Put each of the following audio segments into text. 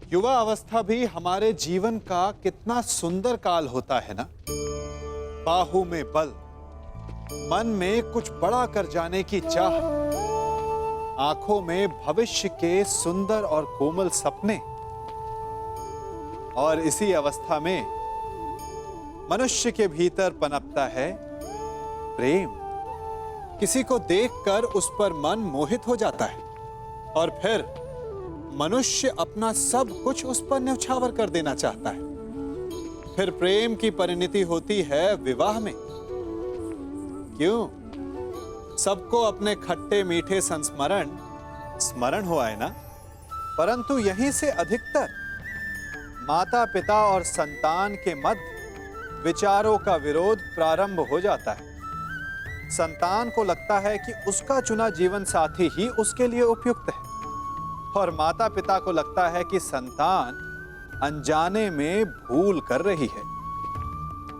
युवा अवस्था भी हमारे जीवन का कितना सुंदर काल होता है ना। बाहू में बल, मन में कुछ बड़ा कर जाने की चाह, आंखों में भविष्य के सुंदर और कोमल सपने। और इसी अवस्था में मनुष्य के भीतर पनपता है प्रेम। किसी को देखकर उस पर मन मोहित हो जाता है और फिर मनुष्य अपना सब कुछ उस पर न्यौछावर कर देना चाहता है। फिर प्रेम की परिणति होती है विवाह में। क्यों? सबको अपने खट्टे मीठे संस्मरण स्मरण हुआ है ना। परंतु यहीं से अधिकतर माता पिता और संतान के मध्य विचारों का विरोध प्रारंभ हो जाता है। संतान को लगता है कि उसका चुना जीवन साथी ही उसके लिए उपयुक्त है और माता पिता को लगता है कि संतान अनजाने में भूल कर रही है।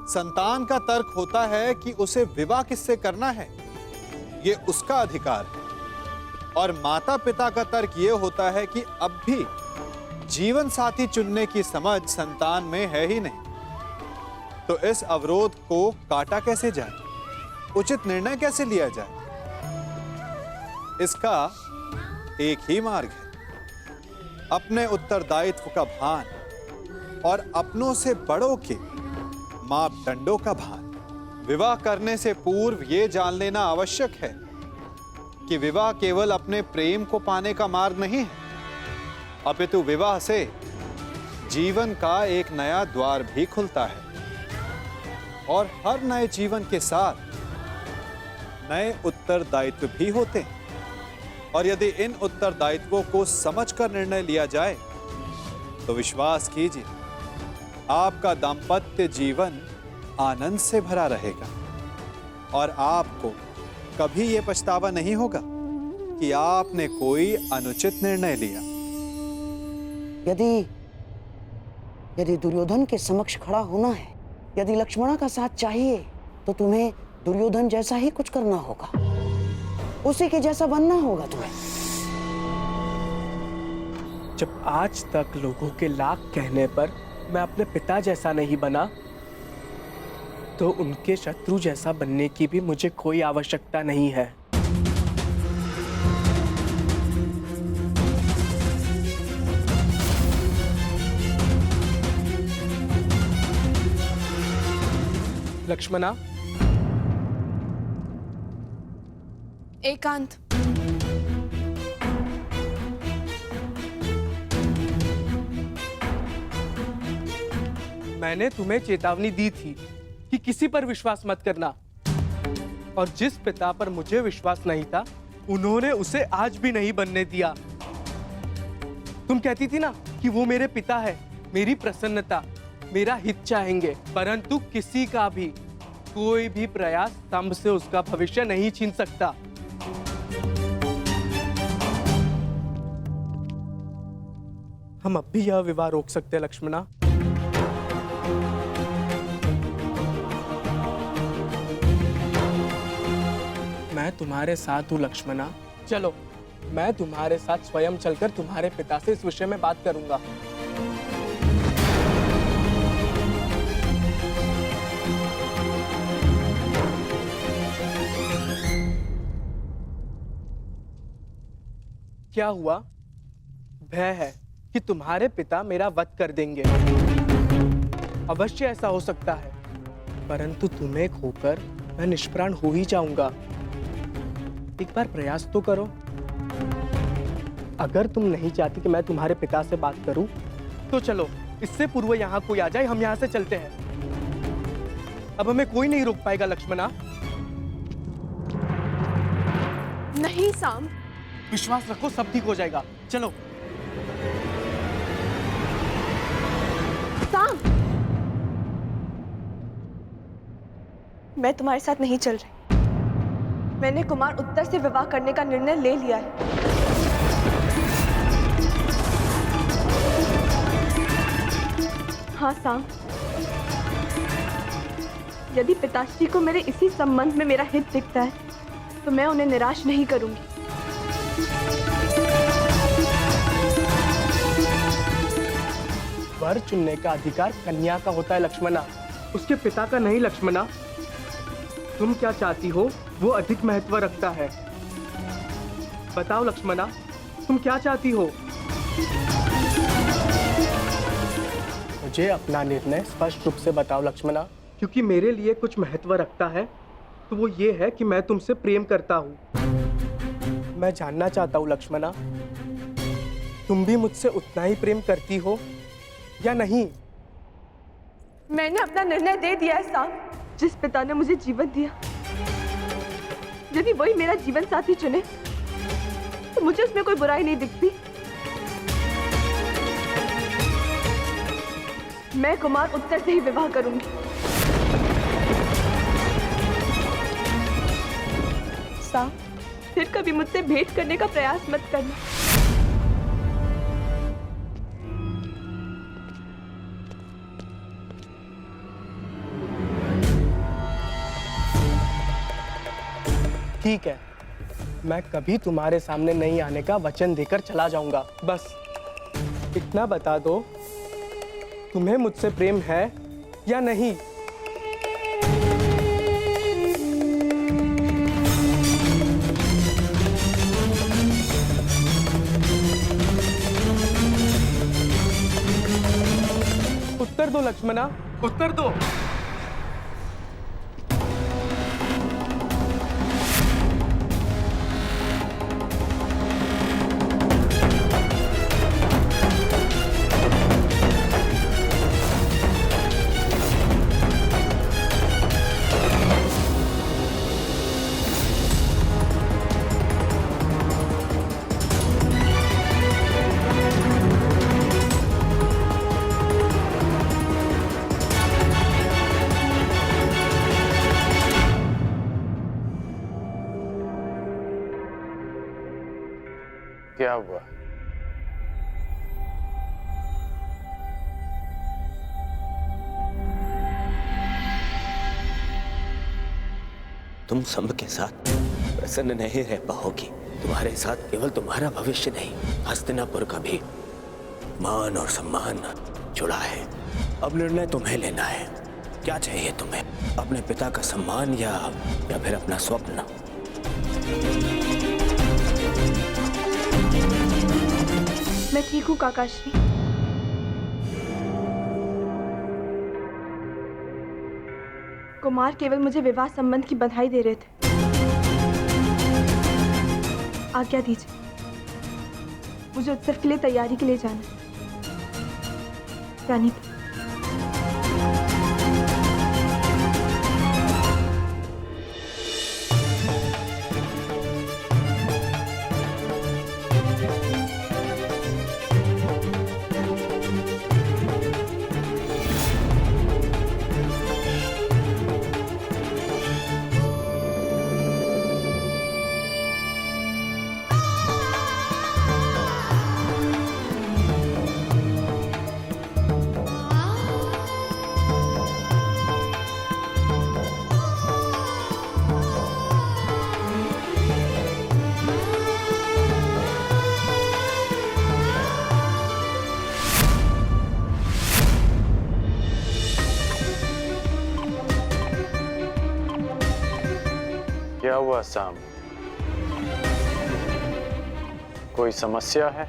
संतान का तर्क होता है कि उसे विवाह किससे करना है, ये उसका अधिकार है। और माता पिता का तर्क ये होता है कि अब भी जीवन साथी चुनने की समझ संतान में है ही नहीं। तो इस अवरोध को काटा कैसे जाए, उचित निर्णय कैसे लिया जाए? इसका एक ही मार्ग है, अपने उत्तरदायित्व का भान और अपनों से बड़ों के मापदंडों का भान। विवाह करने से पूर्व यह जान लेना आवश्यक है कि विवाह केवल अपने प्रेम को पाने का मार्ग नहीं है, अपितु विवाह से जीवन का एक नया द्वार भी खुलता है। और हर नए जीवन के साथ नए उत्तरदायित्व भी होते हैं। और यदि इन उत्तरदायित्वों को समझकर निर्णय लिया जाए तो विश्वास कीजिए, आपका दाम्पत्य जीवन आनंद से भरा रहेगा और आपको कभी यह पछतावा नहीं होगा कि आपने कोई अनुचित निर्णय लिया। यदि दुर्योधन के समक्ष खड़ा होना है, यदि लक्ष्मणा का साथ चाहिए, तो तुम्हें दुर्योधन जैसा ही कुछ करना होगा, उसी के जैसा बनना होगा तुम्हें। जब आज तक लोगों के लाख कहने पर मैं अपने पिता जैसा नहीं बना, तो उनके शत्रु जैसा बनने की भी मुझे कोई आवश्यकता नहीं है। लक्ष्मणा, एकांत। मैंने तुम्हें चेतावनी दी थी कि किसी पर विश्वास मत करना, और जिस पिता पर मुझे विश्वास नहीं था, उन्होंने उसे आज भी नहीं बनने दिया। तुम कहती थी ना कि वो मेरे पिता है, मेरी प्रसन्नता, मेरा हित चाहेंगे, परंतु किसी का भी कोई भी प्रयास स्तंभ से उसका भविष्य नहीं छीन सकता। हम अब भी यह विवाह रोक सकते हैं लक्ष्मणा। मैं तुम्हारे साथ हूं लक्ष्मणा। चलो, मैं तुम्हारे साथ स्वयं चलकर तुम्हारे पिता से इस विषय में बात करूंगा। क्या हुआ? भय है कि तुम्हारे पिता मेरा वध कर देंगे। अवश्य ऐसा हो सकता है, परंतु तुम्हें खोकर मैं निष्प्राण हो ही जाऊंगा। एक बार प्रयास तो करो। अगर तुम नहीं चाहती कि मैं तुम्हारे पिता से बात करूं, तो चलो, इससे पूर्व यहाँ कोई आ जाए, हम यहाँ से चलते हैं। अब हमें कोई नहीं रोक पाएगा लक्ष्मणा। नहीं साम, विश्वास रखो, सब ठीक हो जाएगा। चलो। साम, मैं तुम्हारे साथ नहीं चल रही। मैंने कुमार उत्तर से विवाह करने का निर्णय ले लिया है। हाँ साम, यदि पिताश्री को मेरे इसी संबंध में मेरा हित दिखता है, तो मैं उन्हें निराश नहीं करूंगी। वर चुनने का अधिकार कन्या का होता है लक्ष्मणा, उसके पिता का नहीं लक्ष्मणा। तुम क्या चाहती हो वो अधिक महत्व रखता है। बताओ लक्ष्मणा, तुम क्या चाहती हो? मुझे अपना निर्णय स्पष्ट रूप से बताओ लक्ष्मणा, क्योंकि मेरे लिए कुछ महत्व रखता है तो वो ये है कि मैं तुमसे प्रेम करता हूँ। मैं जानना चाहता हूँ लक्ष्मणा, तुम भी मुझसे उतना ही प्रेम करती हो या नहीं? मैंने अपना निर्णय दे दिया है साहब। जिस पिता ने मुझे जीवन दिया, यदि वही मेरा जीवन साथी चुने तो मुझे उसमें कोई बुराई नहीं दिखती। मैं कुमार उत्तर से ही विवाह करूंगी। साहब, फिर कभी मुझसे भेंट करने का प्रयास मत करना। ठीक है, मैं कभी तुम्हारे सामने नहीं आने का वचन देकर चला जाऊंगा। बस इतना बता दो, तुम्हें मुझसे प्रेम है या नहीं? उत्तर दो लक्ष्मणा, उत्तर दो। क्या हुआ? तुम संब के साथ प्रसन्न नहीं रह पाओगी। तुम्हारे साथ केवल तुम्हारा भविष्य नहीं, हस्तिनापुर का भी मान और सम्मान जुड़ा है। अब निर्णय तुम्हें लेना है। क्या चाहिए तुम्हें? अपने पिता का सम्मान या फिर अपना स्वप्न? मैं ठीक हूँ काकाश्री। कुमार केवल मुझे विवाह संबंध की बधाई दे रहे थे। आज्ञा दीजिए, मुझे उत्सव के लिए तैयारी के लिए जाना है। रानी, क्या हुआ साम? कोई समस्या है?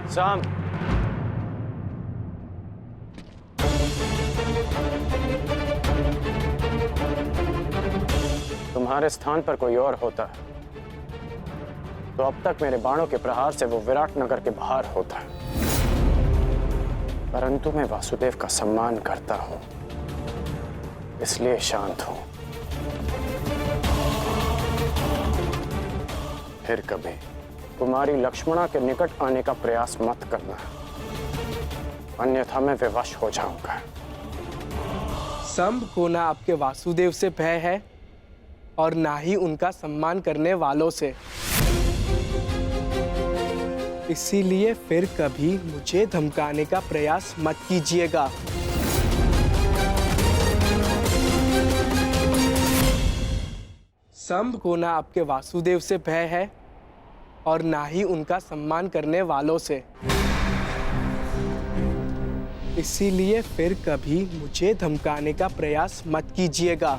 साम, तुम्हारे स्थान पर कोई और होता तो अब तक मेरे बाणों के प्रहार से वो विराट नगर के बाहर होता। परंतु मैं वासुदेव का सम्मान करता हूं, इसलिए शांत हूं। फिर कभी कुमारी लक्ष्मणा के निकट आने का प्रयास मत करना, अन्यथा मैं विवश हो जाऊंगा। संब को ना आपके वासुदेव से भय है और ना ही उनका सम्मान करने वालों से। इसीलिए फिर कभी मुझे धमकाने का प्रयास मत कीजिएगा। संभ को ना आपके वासुदेव से भय है और ना ही उनका सम्मान करने वालों से। इसीलिए फिर कभी मुझे धमकाने का प्रयास मत कीजिएगा।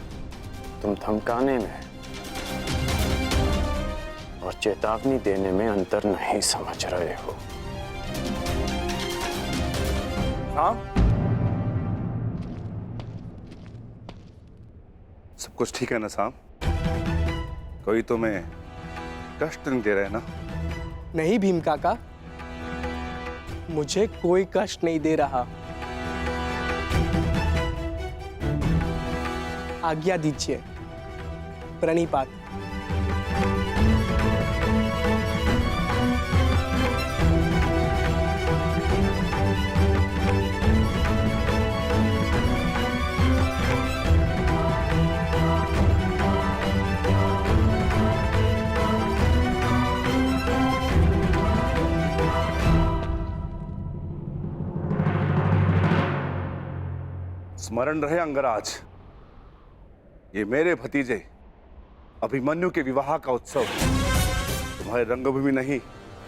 तुम धमकाने में और चेतावनी देने में अंतर नहीं समझ रहे हो। हाँ, सब कुछ ठीक है ना साहब? कोई तुम्हें कष्ट नहीं दे रहे ना? नहीं भीम काका, मुझे कोई कष्ट नहीं दे रहा। आज्ञा दीजिए। प्रणिपात। स्मरण रहे अंगराज, ये मेरे भतीजे अभिमन्यु के विवाह का उत्सव तुम्हारे रंगभूमि नहीं,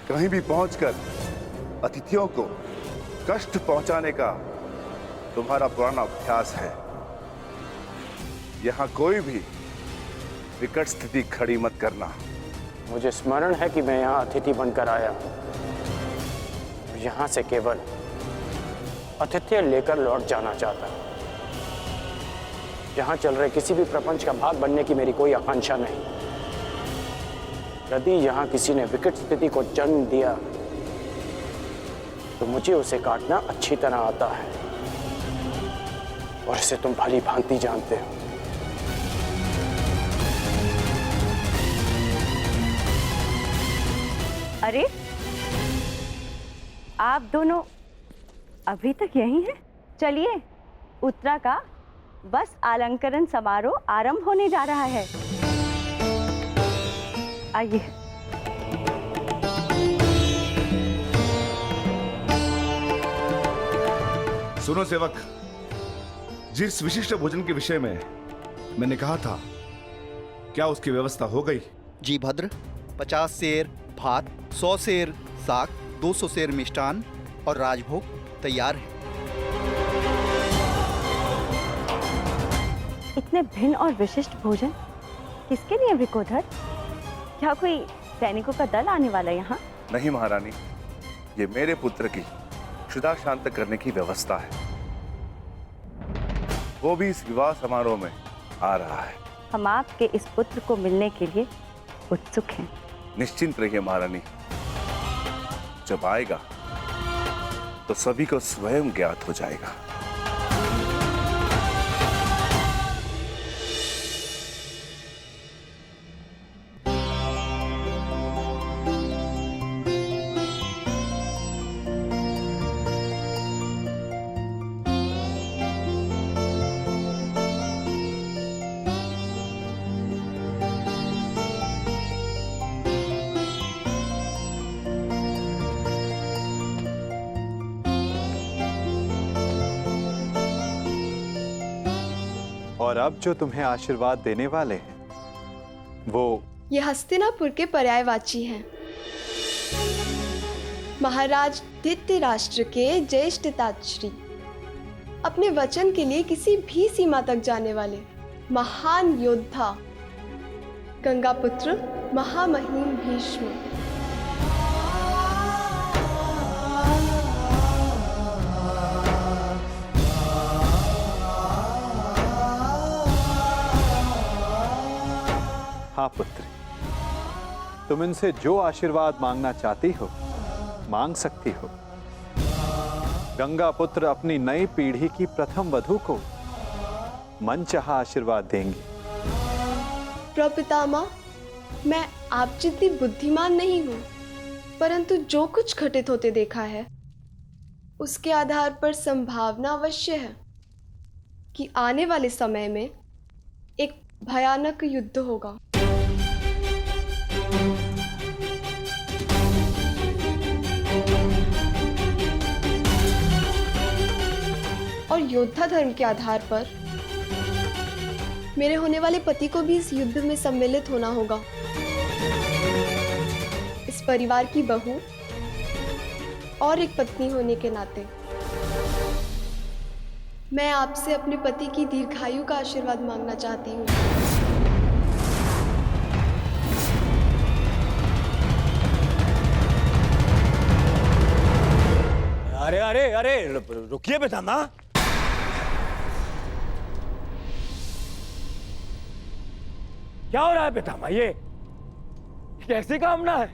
कहीं भी पहुंचकर अतिथियों को कष्ट पहुंचाने का तुम्हारा पुराना अभ्यास है। यहां कोई भी विकट स्थिति खड़ी मत करना। मुझे स्मरण है कि मैं यहाँ अतिथि बनकर आया हूँ। यहाँ से केवल अतिथि लेकर लौट जाना चाहता हूँ। यहाँ चल रहे किसी भी प्रपंच का भाग बनने की मेरी कोई आकांक्षा नहीं। यदि यहाँ किसी ने विकट स्थिति को जन्म दिया तो मुझे उसे काटना अच्छी तरह आता है और इसे तुम भली भांति जानते हो। अरे, आप दोनों अभी तक यहीं हैं? चलिए, उत्तरा का बस अलंकरण समारोह आरंभ होने जा रहा है। आइए। सुनो सेवक, जिस विशिष्ट भोजन के विषय में मैंने कहा था, क्या उसकी व्यवस्था हो गई? जी भद्र, 50 सेर भात, 100 सेर साग, 200 सेर मिष्टान और राजभोग तैयार है। इतने भिन्न और विशिष्ट भोजन किसके लिए विकोधर? क्या कोई सैनिकों का दल आने वाला है यहाँ? नहीं महारानी, ये मेरे पुत्र की क्षुधा शांत करने की व्यवस्था है। वो भी इस विवाह समारोह में आ रहा है। हम आपके इस पुत्र को मिलने के लिए उत्सुक हैं। निश्चिंत रहिए महारानी, जब आएगा तो सभी को स्वयं ज्ञात हो जाएगा। और अब जो तुम्हें आशीर्वाद देने वाले हैं वो ये हस्तिनापुर के पर्यायवाची हैं। महाराज धृतराष्ट्र के ज्येष्ठताश्री, अपने वचन के लिए किसी भी सीमा तक जाने वाले महान योद्धा, गंगापुत्र महामहिम भीष्म। हाँ पुत्र, तुम इनसे जो आशीर्वाद मांगना चाहती हो मांग सकती हो। गंगा पुत्र अपनी नई पीढ़ी की प्रथम वधू को मनचाहा आशीर्वाद देंगी। प्रपितामह, मैं आप जितनी बुद्धिमान नहीं हूँ, परंतु जो कुछ घटित होते देखा है उसके आधार पर संभावना अवश्य है कि आने वाले समय में एक भयानक युद्ध होगा। 「योद्धा धर्म के आधार पर मेरे होने वाले पति को भी इस युद्ध में सम्मिलित होना होगा। इस परिवार की बहू और एक पत्नी होने के नाते मैं आपसे अपने पति की दीर्घायु का आशीर्वाद मांगना चाहती हूँ। अरे अरे अरे रुकिए पितामह। क्या हो रहा है पितामह? ये कैसी कामना है?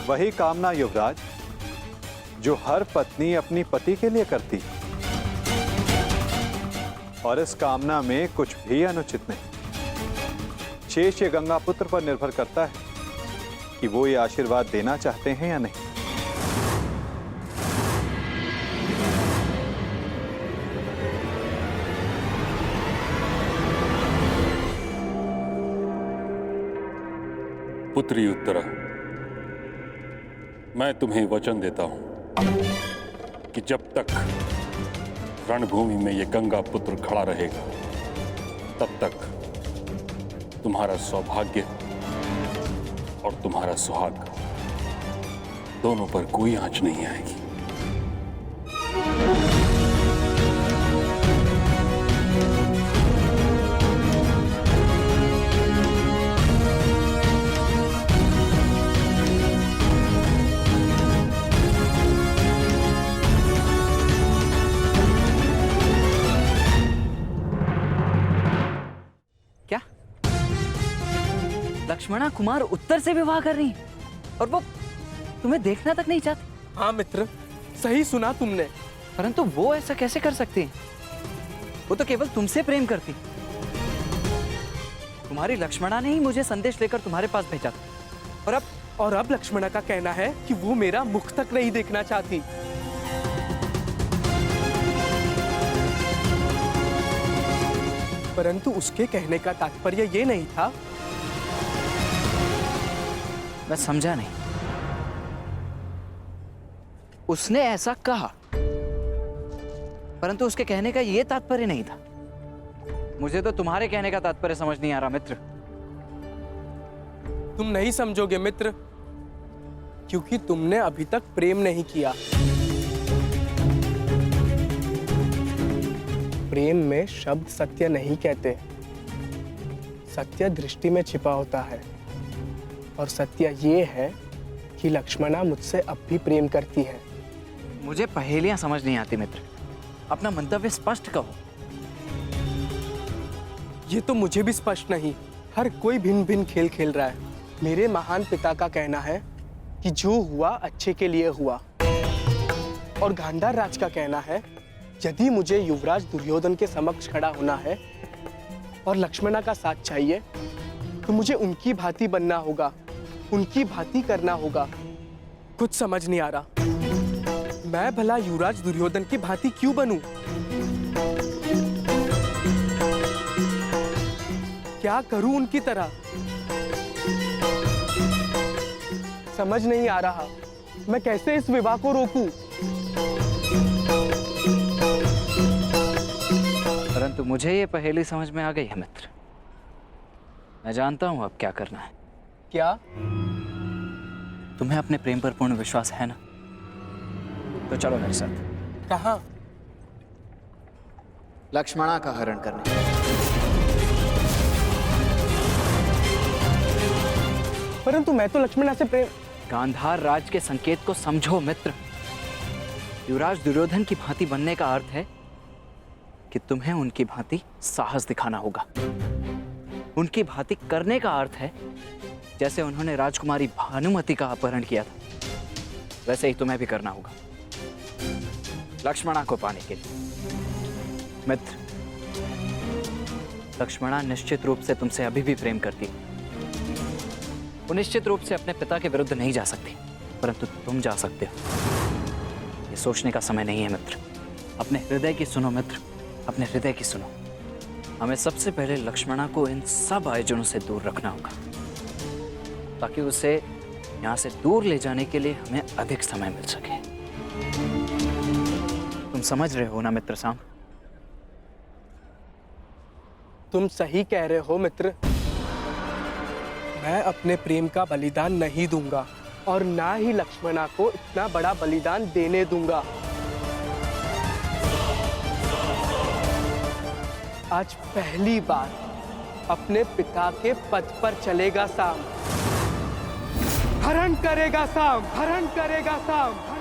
वही कामना युवराज जो हर पत्नी अपनी पति के लिए करती, और इस कामना में कुछ भी अनुचित नहीं। शेष ये गंगा पुत्र पर निर्भर करता है कि वो ये आशीर्वाद देना चाहते हैं या नहीं। पुत्री उत्तरा, मैं तुम्हें वचन देता हूं कि जब तक रणभूमि में ये गंगा पुत्र खड़ा रहेगा तब तक तुम्हारा सौभाग्य और तुम्हारा सुहाग दोनों पर कोई आंच नहीं आएगी। लक्ष्मणा कुमार उत्तर से विवाह कर रही और वो तुम्हें देखना तक नहीं चाहती। हाँ मित्र, सही सुना तुमने। परंतु वो ऐसा कैसे कर सकती हैं? वो तो केवल तुमसे प्रेम करती। तुम्हारी लक्ष्मणा ने ही मुझे संदेश लेकर तुम्हारे पास भेजा था। और अब लक्ष्मणा का कहना है कि वो मेरा मुख तक नहीं देखना चाहती। परंतु उसके कहने का तात्पर्य ये नहीं था। मैं समझा नहीं। उसने ऐसा कहा, परंतु उसके कहने का यह तात्पर्य नहीं था। मुझे तो तुम्हारे कहने का तात्पर्य समझ नहीं आ रहा मित्र। तुम नहीं समझोगे मित्र, क्योंकि तुमने अभी तक प्रेम नहीं किया। प्रेम में शब्द सत्य नहीं कहते। सत्य दृष्टि में छिपा होता है, और सत्य ये है कि लक्ष्मणा मुझसे अब भी प्रेम करती है। मुझे पहेलियां समझ नहीं आती मित्र। अपना मंतव्य स्पष्ट कहो। ये तो मुझे भी स्पष्ट नहीं। हर कोई भिन्न भिन्न खेल खेल रहा है। मेरे महान पिता का कहना है कि जो हुआ अच्छे के लिए हुआ, और गांधार राज का कहना है यदि मुझे युवराज दुर्योधन के समक्ष खड़ा होना है और लक्ष्मणा का साथ चाहिए तो मुझे उनकी भांति बनना होगा, उनकी भांति करना होगा। कुछ समझ नहीं आ रहा। मैं भला युवराज दुर्योधन की भांति क्यों बनूं? क्या करूं उनकी तरह? समझ नहीं आ रहा। मैं कैसे इस विवाह को रोकूं? परंतु मुझे ये पहेली समझ में आ गई है मित्र। मैं जानता हूं अब क्या करना है। क्या? तुम्हें अपने प्रेम पर पूर्ण विश्वास है ना? तो चलो मेरे साथ। कहां? लक्ष्मणा का हरण करने। परंतु मैं तो लक्ष्मणा से प्रेम। गांधार राज के संकेत को समझो मित्र। युवराज दुर्योधन की भांति बनने का अर्थ है कि तुम्हें उनकी भांति साहस दिखाना होगा। उनकी भांति करने का अर्थ है जैसे उन्होंने राजकुमारी भानुमति का अपहरण किया था, वैसे ही तुम्हें भी करना होगा लक्ष्मणा को पाने के लिए। मित्र, लक्ष्मणा निश्चित रूप से तुमसे अभी भी प्रेम करती है। वो निश्चित रूप से अपने पिता के विरुद्ध नहीं जा सकती, परंतु तुम जा सकते हो। ये सोचने का समय नहीं है मित्र। अपने हृदय की सुनो मित्र, अपने हृदय की सुनो। हमें सबसे पहले लक्ष्मणा को इन सब आयोजनों से दूर रखना होगा, ताकि उसे यहाँ से दूर ले जाने के लिए हमें अधिक समय मिल सके। तुम समझ रहे हो ना मित्र सांब? तुम सही कह रहे हो मित्र। मैं अपने प्रेम का बलिदान नहीं दूंगा और ना ही लक्ष्मणा को इतना बड़ा बलिदान देने दूंगा। आज पहली बार अपने पिता के पद पर चलेगा साम। हरण करेगा साम, हरण करेगा साम।